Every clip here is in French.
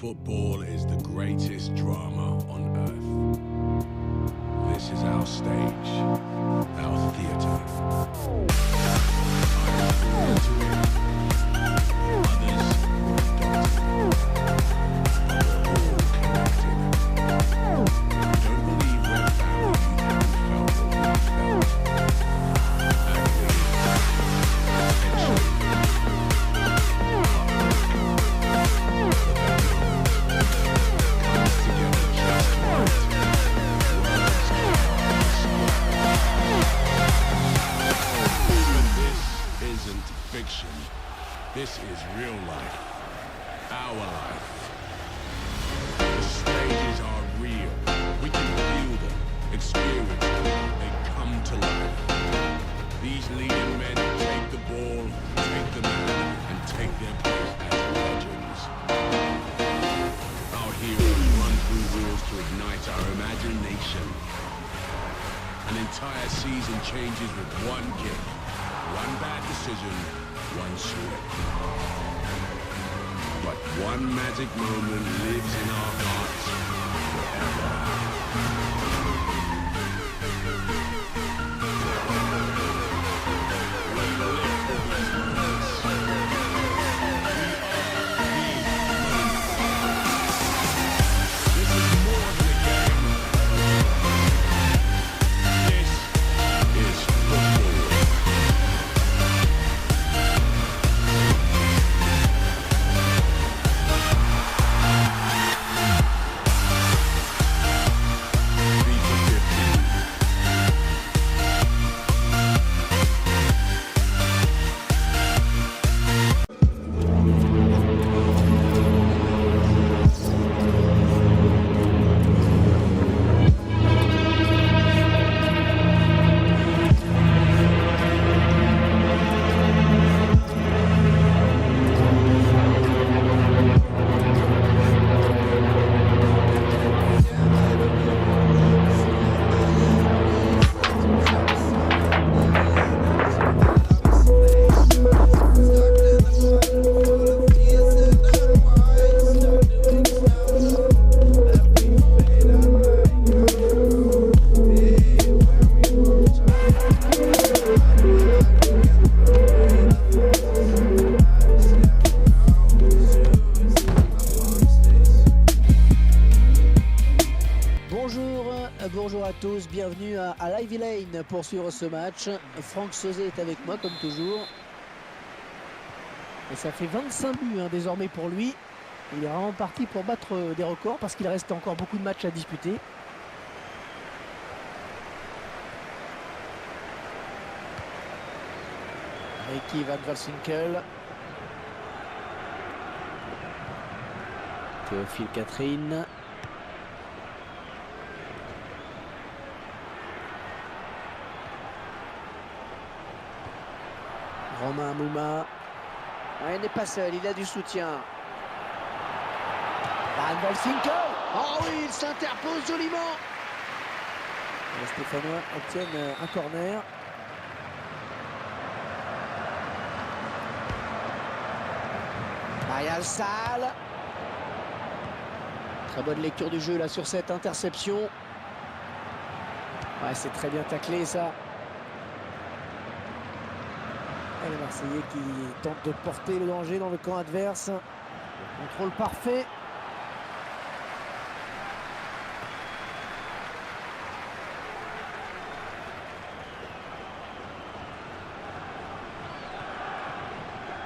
Football is the greatest drama on earth. This is our stage, our theater. I am into it. Others don't. But we're all connected. Don't believe we're family. You haven't felt what we felt. Fiction. This is real life. Our life. The stages are real. We can feel them, experience them. They come to life. These leading men take the ball, take the man, and take their place as legends. Our heroes run through walls to ignite our imagination. An entire season changes with one kick. One bad decision, one slip. But one magic moment lives in our hearts forever. Bonjour à tous, bienvenue à Ivy Lane pour suivre ce match. Franck Sauzet est avec moi comme toujours. Et ça fait 25 buts désormais pour lui. Il est vraiment parti pour battre des records parce qu'il reste encore beaucoup de matchs à disputer. Ricky Van Valsinkel. Théophile Catherine. Romain Mouma. Il n'est pas seul, il a du soutien. Van Valsinkel. Oh oui, il s'interpose joliment. Les Stéphanois obtiennent un corner. Arial Sal. Très bonne lecture du jeu là sur cette interception. Ouais, c'est très bien taclé ça. Et les Marseillais qui tentent de porter le danger dans le camp adverse. Le contrôle parfait.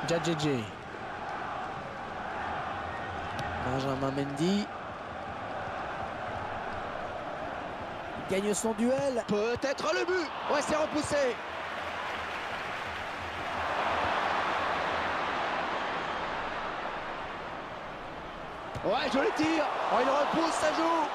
Djadjedje. Benjamin Mendy. Il gagne son duel. Peut-être le but. Ouais, c'est repoussé. Ouais, joli tir. Oh, il repousse, ça joue.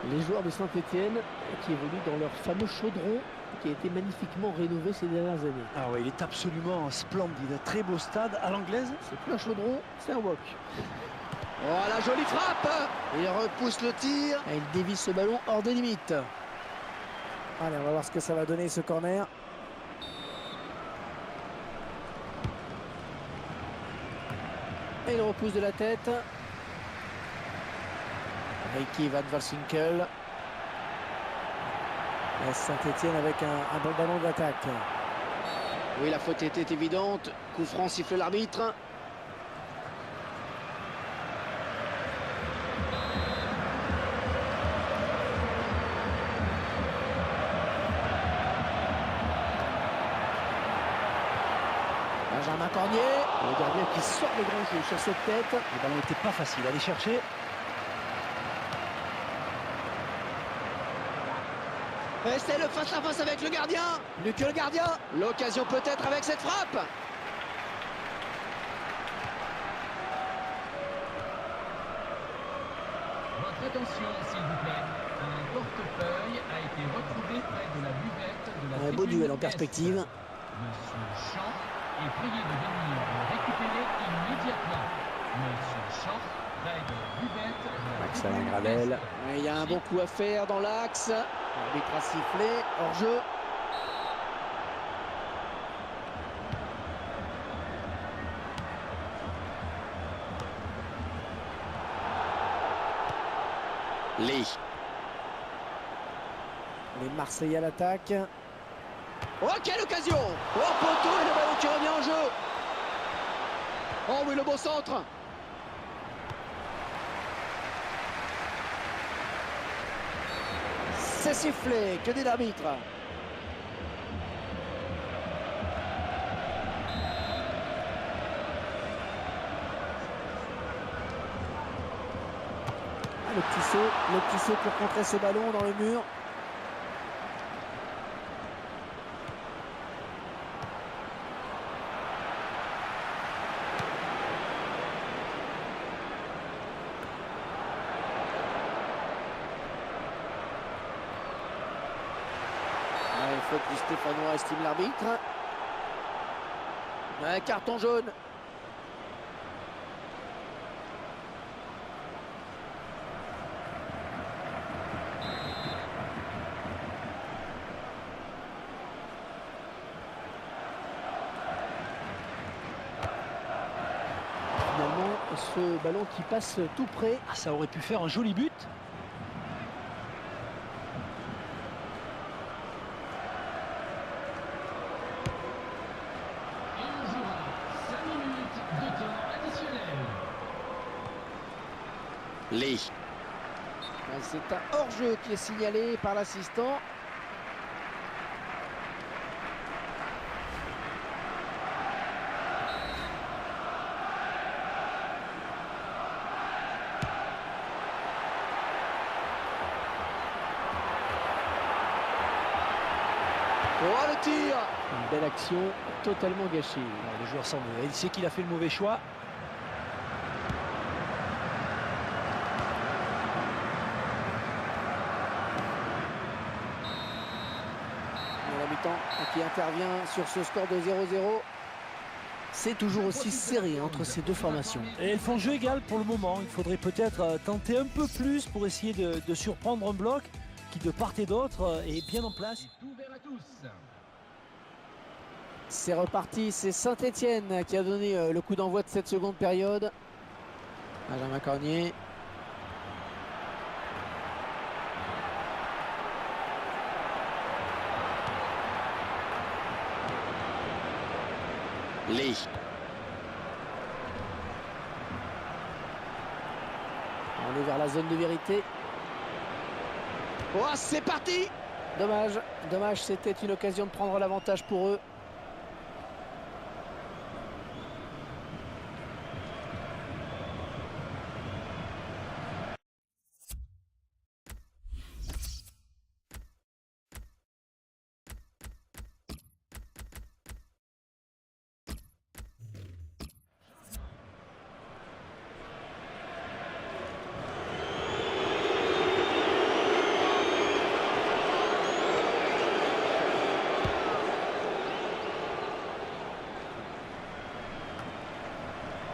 Les joueurs de Saint-Etienne qui évoluent dans leur fameux chaudron qui a été magnifiquement rénové ces dernières années. Ah ouais, il est absolument splendide. Très beau stade à l'anglaise. C'est plus un chaudron, c'est un wok. Oh, la jolie frappe. Il repousse le tir. Et il dévie ce ballon hors des limites. Allez, on va voir ce que ça va donner ce corner. Et il repousse de la tête. Ricky Van Valsinkel. Saint-Etienne avec un bon ballon d'attaque. Oui, la faute était évidente. Coup franc, siffle l'arbitre. Benjamin Cornier, le gardien qui sort le grand jeu sur cette tête. Le ballon n'était pas facile à aller chercher. Et c'est le face-à-face avec le gardien. Plus que le gardien. L'occasion peut-être avec cette frappe. Votre attention, s'il vous plaît. Un portefeuille a été retrouvé près de la buvette de la Un beau tribune duel en Est. perspective. Monsieur Champ est prié de venir le récupérer immédiatement. Monsieur Champ, près de la buvette de la Max tribune Alain Gravel. Est. Il y a un bon coup à faire dans l'axe. L'arbitre a sifflé. Hors-jeu. Lee. Les Marseillais à l'attaque. Oh, quelle occasion! Oh, poteau et le ballon qui revient en jeu. Oh oui, le beau centre. C'est sifflé, que dit l'arbitre? Le petit saut pour contrer ce ballon dans le mur. Faute du Stéphanois, estime l'arbitre. Un carton jaune. Finalement, ce ballon qui passe tout près. Ah, ça aurait pu faire un joli but. Et on jouera 5 minutes de temps additionnel. Lee. C'est un hors-jeu qui est signalé par l'assistant. Oh, le tir! Une belle action, totalement gâchée. Alors, le joueur s'en veut. Il sait qu'il a fait le mauvais choix. La mi-temps qui intervient sur ce score de 0-0. C'est toujours aussi serré entre ces deux formations. Et elles font jeu égal pour le moment. Il faudrait peut-être tenter un peu plus pour essayer de surprendre un bloc qui, de part et d'autre, est bien en place. C'est ouvert à tous. C'est reparti, c'est Saint-Etienne qui a donné le coup d'envoi de cette seconde période. Benjamin Cornier. Lee. On est vers la zone de vérité. Oh, c'est parti! Dommage, c'était une occasion de prendre l'avantage pour eux.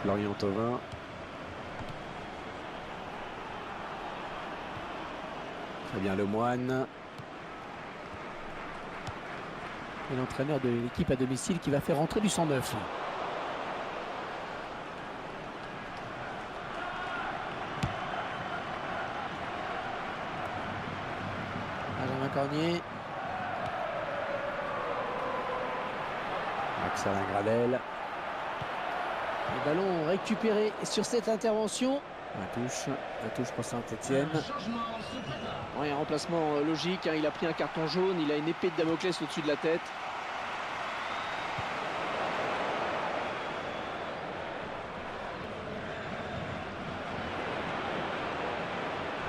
Florian Thauvin. Fabien Lemoine. Et l'entraîneur de l'équipe à domicile qui va faire rentrer du 109. Cornier. Max-Alain Gradel. Le ballon récupéré sur cette intervention. La touche pour Saint-Etienne. Oui, un remplacement logique, hein. Il a pris un carton jaune, il a une épée de Damoclès au-dessus de la tête.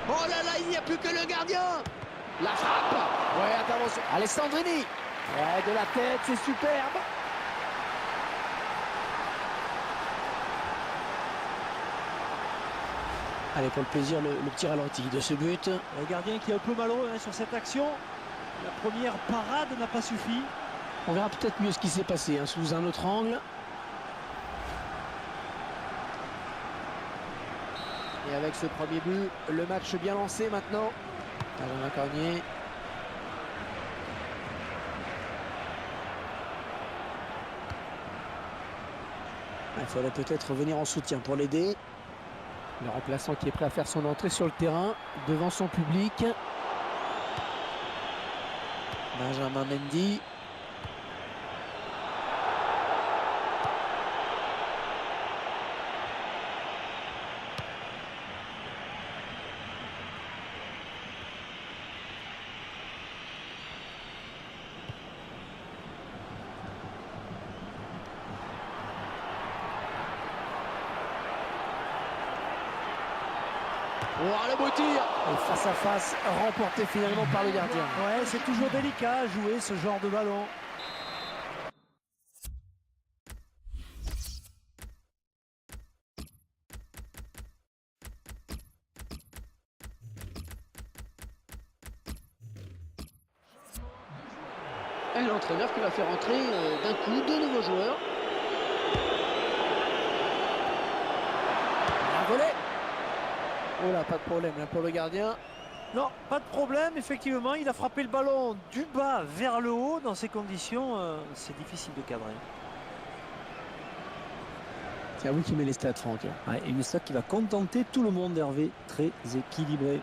Oh là là, il n'y a plus que le gardien. La frappe. Ouais, intervention. Alessandrini. Ouais, de la tête, c'est superbe. Allez, pour le plaisir, le petit ralenti de ce but. Le gardien qui est un peu malheureux sur cette action. La première parade n'a pas suffi. On verra peut-être mieux ce qui s'est passé sous un autre angle. Et avec ce premier but, le match bien lancé maintenant. Benjamin Cornier. Il faudrait peut-être revenir en soutien pour l'aider. Le remplaçant qui est prêt à faire son entrée sur le terrain devant son public. Benjamin Mendy. Oh, le beau tir! Et face à face, remporté finalement par le gardien. Ouais, c'est toujours délicat à jouer ce genre de ballon. Et l'entraîneur qui va faire entrer d'un coup 2 nouveaux joueurs. Un volet. Oh là, pas de problème là pour le gardien. Non, pas de problème, effectivement, il a frappé le ballon du bas vers le haut. Dans ces conditions, c'est difficile de cadrer. C'est à vous qui met les stats, Franck. Ouais, une stat qui va contenter tout le monde, Hervé. Très équilibré.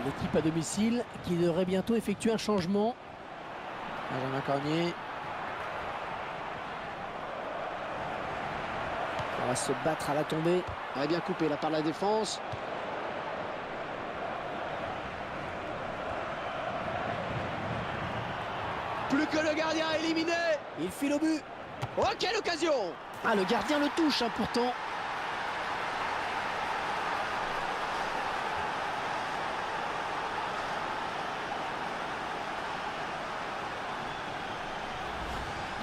L'équipe à domicile qui devrait bientôt effectuer un changement. Benjamin Cornier. On va se battre à la tombée. On va bien couper là par la défense. Plus que le gardien éliminé. Il file au but. Oh, quelle occasion! Ah, le gardien le touche pourtant.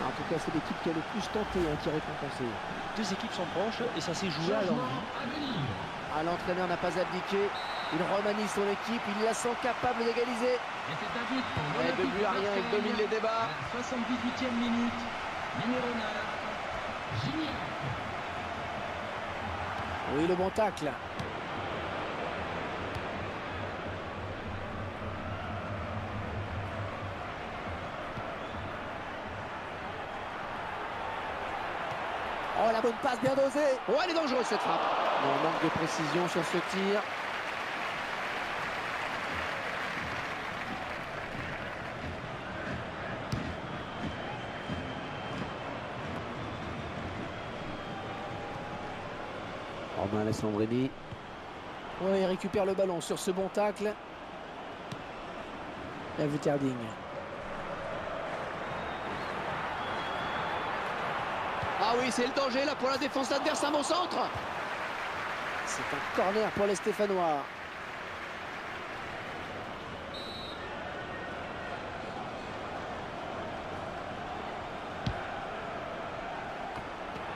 En tout cas, c'est l'équipe qui a le plus tenté qui est récompensée. Deux équipes sont proches et ça s'est joué à l'envie. Ah, l'entraîneur n'a pas abdiqué. Il remanie son équipe, il la sent capable d'égaliser. Et c'est un but pour Et de but à rien, il domine les débats. À la 78e minute, numéro 9, Gignac. Oui, le bon tacle. Oh, la bonne passe bien dosée. Oh, elle est dangereuse cette frappe. Non, manque de précision sur ce tir. Romain Alessandrini. Oh, il récupère le ballon sur ce bon tacle. La Vutterding. Ah oui, c'est le danger là pour la défense adverse, un bon centre. C'est un corner pour les Stéphanois.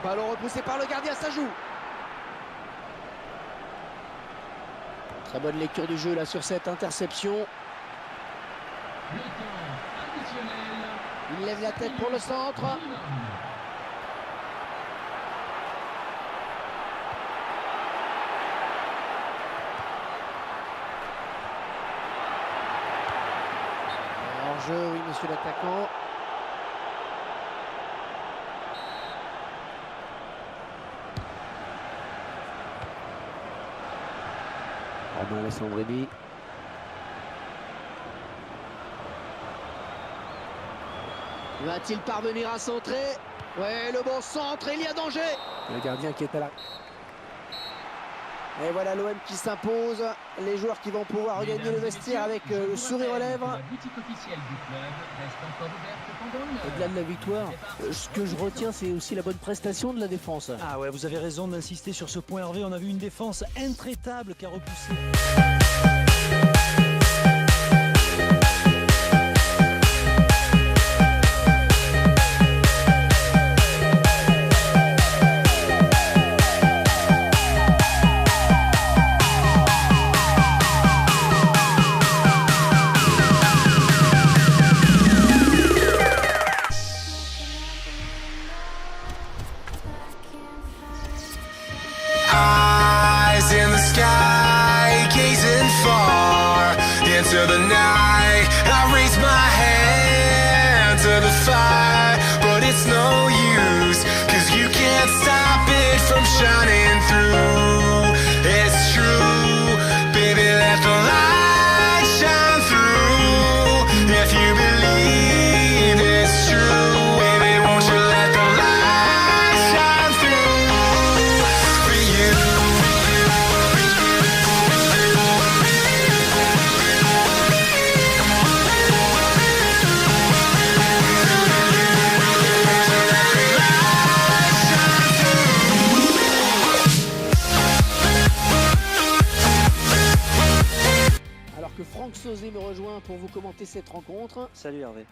Ballon repoussé par le gardien, ça joue. Très bonne lecture du jeu là sur cette interception. Le temps additionnel. Il lève la tête pour le centre. Hors-jeu, oui, monsieur l'attaquant. Pardon, Alessandrini. Va-t-il parvenir à centrer? Ouais, le bon centre, il y a danger. Le gardien qui est à la... Et voilà l'OM qui s'impose. Les joueurs qui vont pouvoir regagner le vestiaire avec le sourire aux lèvres. La boutique officielle du club reste encore ouverte pendant une heure. Au-delà de la victoire, ce que je retiens, c'est aussi la bonne prestation de la défense. Ah ouais, vous avez raison d'insister sur ce point, Hervé. On a vu une défense intraitable qui a repoussé. Eyes in the sky, gazing far into the night. I raise my hand to the fire, but it's no use, 'cause you can't stop it from shining through. It's true, baby, let the light shine through. If you believe it's true, baby, won't you let the light shine through for you. Alors que Franck Sauzé me rejoint pour vous commenter cette rencontre. Salut Hervé.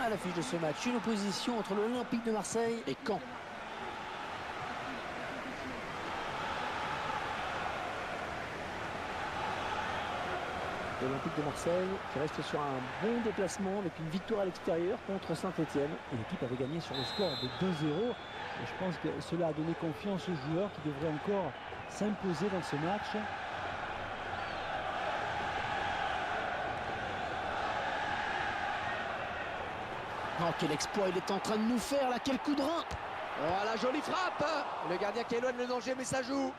À l'affiche de ce match, une opposition entre l'Olympique de Marseille et Caen. L'Olympique de Marseille qui reste sur un bon déplacement avec une victoire à l'extérieur contre Saint-Etienne. Et l'équipe avait gagné sur le score de 2-0. Et je pense que cela a donné confiance aux joueurs qui devraient encore s'imposer dans ce match. Oh, quel exploit il est en train de nous faire là, quel coup de rein! Oh, la jolie frappe! Le gardien qui éloigne le danger, mais ça joue!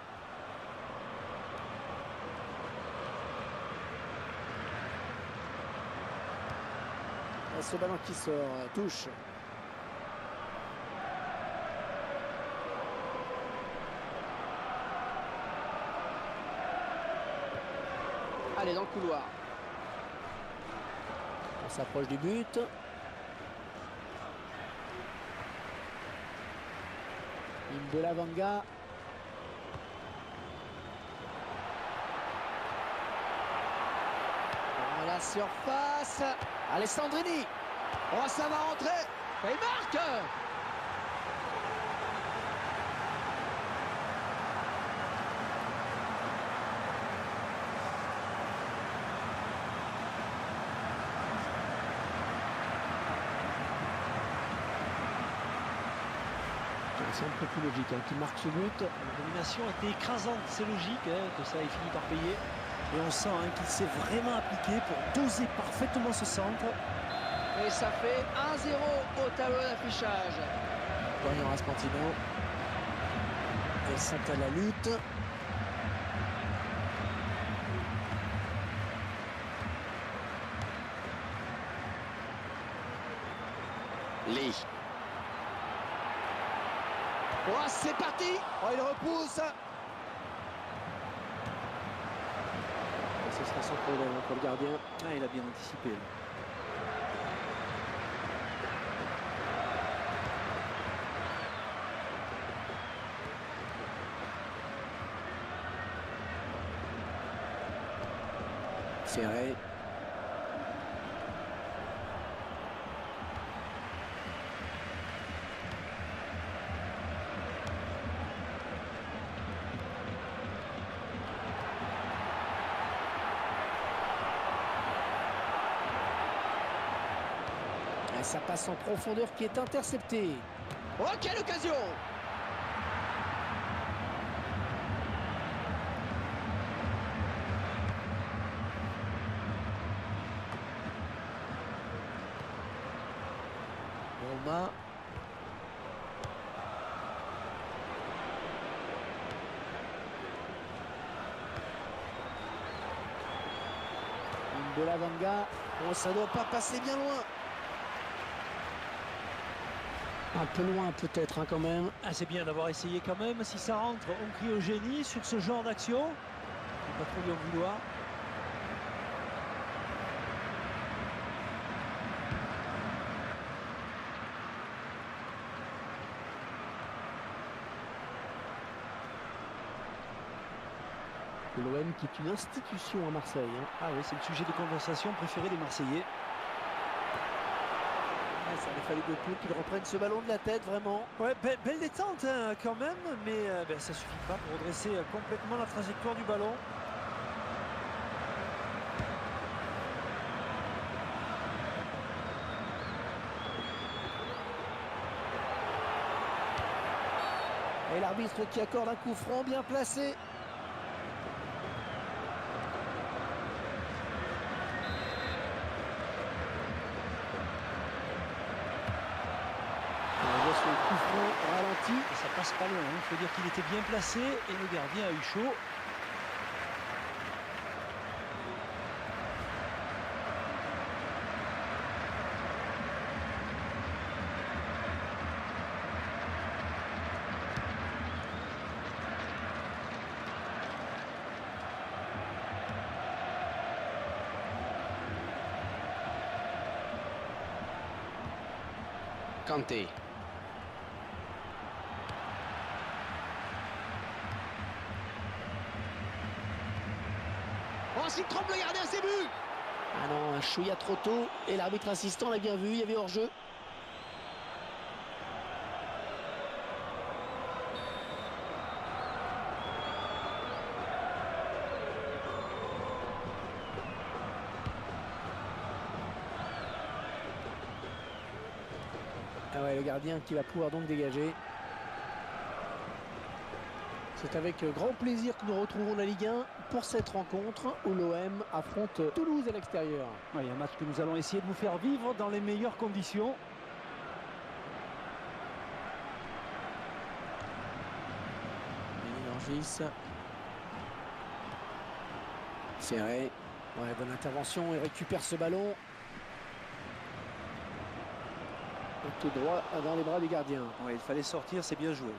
Et ce ballon qui sort, touche. Allez, dans le couloir. On s'approche du but. Imbola Vanga. Dans la surface. Alessandrini. Oh, ça va rentrer. Et il marque. C'est un peu plus logique qui marque ce but. La domination a été écrasante, c'est logique que ça ait fini par payer. Et on sent qu'il s'est vraiment appliqué pour doser parfaitement ce centre. Et ça fait 1-0 au tableau d'affichage. Dorian Raspantino. Ils sont à la lutte. Lee. Oh, c'est parti. Oh, il repousse. Ce sera sans problème pour le gardien. Ah, il a bien anticipé. Là. Ferré. Et ça passe en profondeur qui est intercepté. Oh, quelle occasion! Roma. Belavanga. Oh, ça doit pas passer bien loin. Un peu loin peut-être hein, quand même. Ah, c'est bien d'avoir essayé quand même. Si ça rentre, on crie au génie sur ce genre d'action. Il ne faut pas trop lui en vouloir. L'OM qui est une institution à Marseille. Hein. Ah oui, c'est le sujet de conversation préféré des Marseillais. Ah, ça aurait fallu beaucoup qu'il reprenne ce ballon de la tête, vraiment. Ouais, belle détente hein, quand même, mais ça suffit pas pour redresser complètement la trajectoire du ballon. Et l'arbitre qui accorde un coup franc bien placé. On voit son coup franc ralenti. Et ça passe pas loin, il faut dire qu'il était bien placé et le gardien a eu chaud. Kanté. Oh, s'il trompe le gardien, c'est but! Ah non, un chouïa trop tôt. Et l'arbitre assistant l'a bien vu, il y avait hors-jeu. Ah ouais, le gardien qui va pouvoir donc dégager. C'est avec grand plaisir que nous retrouvons la Ligue 1 pour cette rencontre où l'OM affronte Toulouse à l'extérieur. Ouais, un match que nous allons essayer de vous faire vivre dans les meilleures conditions. Méningis. Ferré. Ouais, bonne intervention, il récupère ce ballon. Tout droit dans les bras du gardien. Ouais, il fallait sortir, c'est bien joué.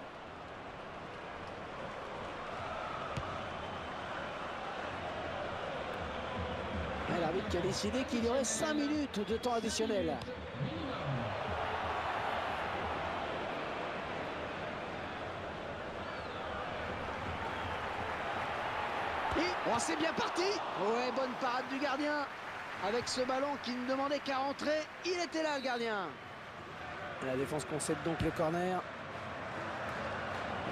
Et l'arbitre qui a décidé qu'il y aurait 5 minutes de temps additionnel. Oh, c'est bien parti. Ouais, bonne parade du gardien. Avec ce ballon qui ne demandait qu'à rentrer, il était là le gardien. La défense concède donc le corner.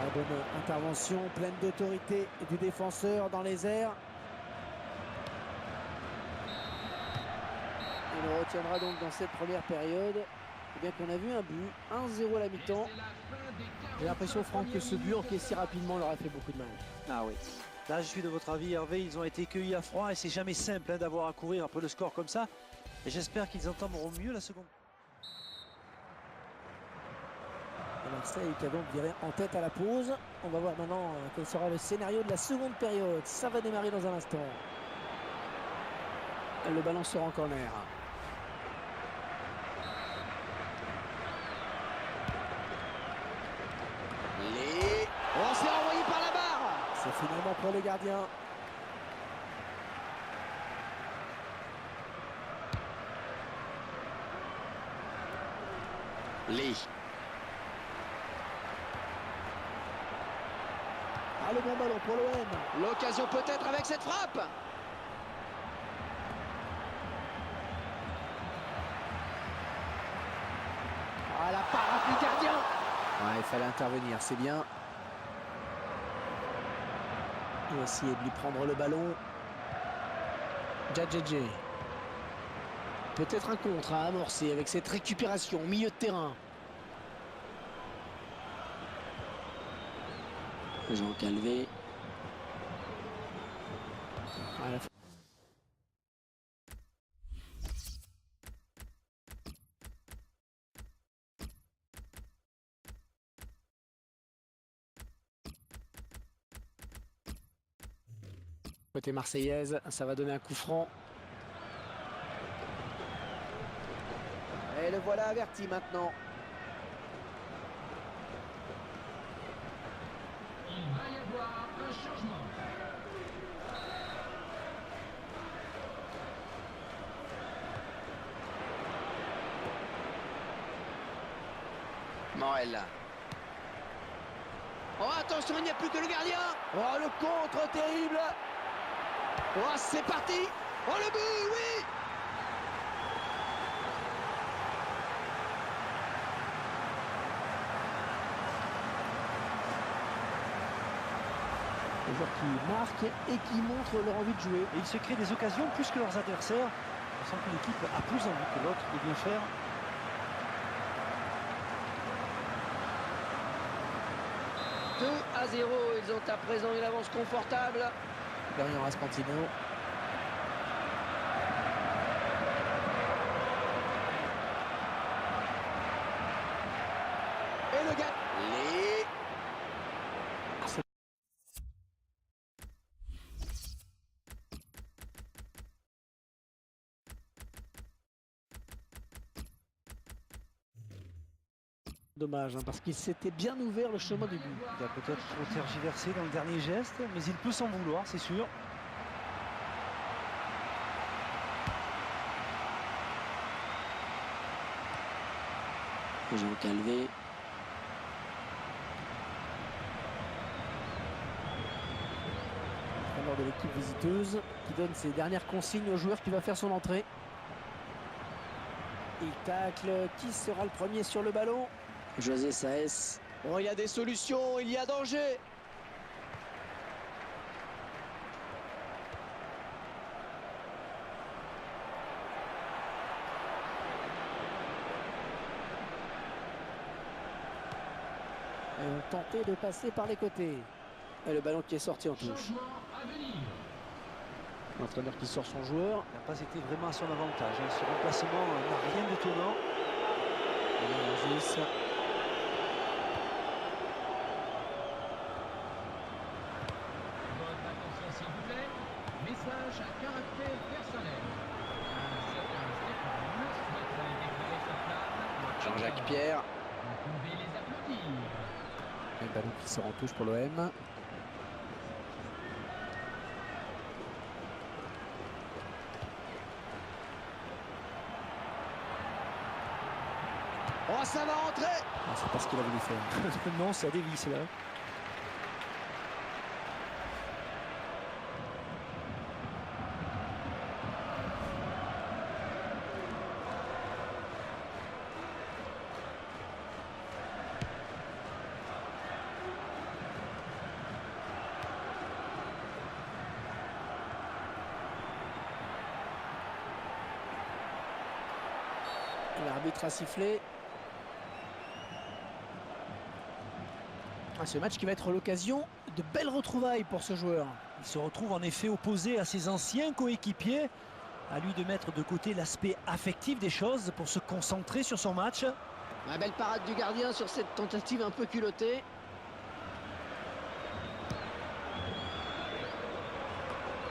La bonne intervention, pleine d'autorité du défenseur dans les airs. Il retiendra donc dans cette première période. Eh bien qu'on a vu un but, 1-0 à la mi-temps. J'ai l'impression, Franck, que ce but encaissé rapidement leur a fait beaucoup de mal. Ah oui. Là, je suis de votre avis, Hervé. Ils ont été cueillis à froid et c'est jamais simple hein, d'avoir à courir après le score comme ça. Et j'espère qu'ils entameront mieux la seconde. Et Marseille qui a donc viré en tête à la pause. On va voir maintenant quel sera le scénario de la seconde période. Ça va démarrer dans un instant. Le ballon sera en corner. Oh, c'est renvoyé par la barre. C'est finalement pour le gardien. Lee. Ah, le bon ballon pour l'OM. L'occasion peut-être avec cette frappe. Ah, la parade du gardien. Ouais, il fallait intervenir, c'est bien. Il va essayer de lui prendre le ballon. Djadjedje. Peut-être un contre à amorcer avec cette récupération au milieu de terrain. Jean Calvé. À la fin. Côté marseillaise, ça va donner un coup franc. Et le voilà averti maintenant. Il va y avoir un changement. Morel. Oh, attention, il n'y a plus que le gardien. Oh, le contre terrible. Oh, c'est parti. Oh, le but, oui. Les joueurs qui marquent et qui montrent leur envie de jouer. Et ils se créent des occasions plus que leurs adversaires. On sent que l'équipe a plus envie que l'autre de bien faire. « 2-0, ils ont à présent une avance confortable. Derrière Raspantino. Et le gars. Les... Dommage, hein, parce qu'il s'était bien ouvert le chemin du but. Il a peut-être trop tergiversé dans le dernier geste, mais il peut s'en vouloir, c'est sûr. Jean Calvé. Entraîneur de l'équipe visiteuse qui donne ses dernières consignes au joueur qui va faire son entrée. Il tacle. Qui sera le premier sur le ballon? José Saez. Oh, il y a des solutions, il y a danger. Et on tentait de passer par les côtés. Et le ballon qui est sorti en touche. Changement à venir. L'entraîneur qui sort son joueur. Il n'a pas été vraiment à son avantage. Hein. Ce remplacement n'a rien d'étonnant. Votre attention s'il vous plaît. Message à caractère personnel. Un certain Stéphane souhaiterait déclarer sa flamme. Jean-Jacques Pierre. Vous pouvez les applaudir. Le ballon qui sort en touche pour l'OM. Oh, ça va rentrer. Ah, c'est pas ce qu'il a voulu faire. Non, ça dévisse là. L'arbitre a sifflé. Ce match qui va être l'occasion de belles retrouvailles pour ce joueur. Il se retrouve en effet opposé à ses anciens coéquipiers. À lui de mettre de côté l'aspect affectif des choses pour se concentrer sur son match. La belle parade du gardien sur cette tentative un peu culottée.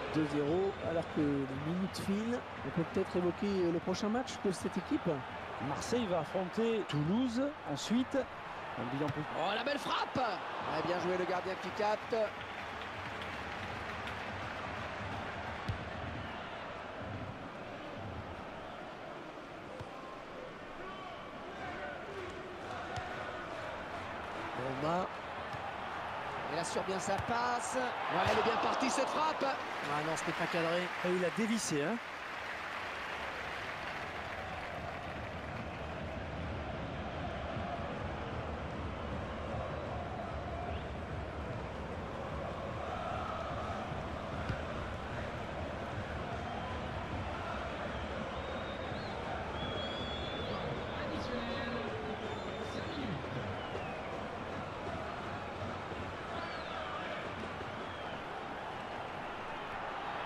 « 2-0 alors que les minutes filent. On peut peut-être évoquer le prochain match de cette équipe. Marseille va affronter Toulouse. Ensuite, un bilan plus... Oh, la belle frappe. Ouais, bien joué le gardien qui capte. Romain. Il assure bien sa passe. Ouais, elle est bien partie cette frappe. Ah non, ce n'est pas cadré. Et il a dévissé, hein. Additionnel. 5 minutes.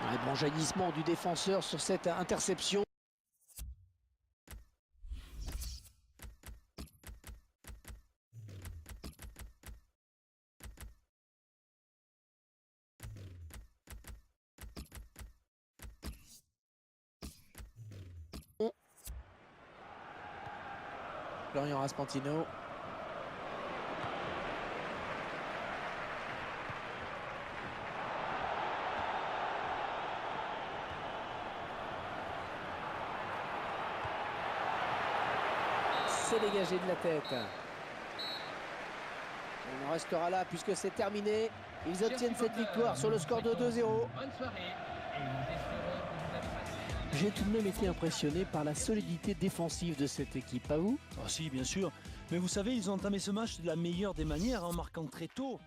Un bon jaillissement du défenseur sur cette interception. Florian Raspantino. C'est dégagé de la tête. On en restera là puisque c'est terminé. Ils obtiennent cette victoire sur le score de 2-0. Bonne soirée et nous espérons que vous avez passé. J'ai tout de même été impressionné par la solidité défensive de cette équipe, pas vous? Ah si, bien sûr. Mais vous savez, ils ont entamé ce match de la meilleure des manières en marquant très tôt.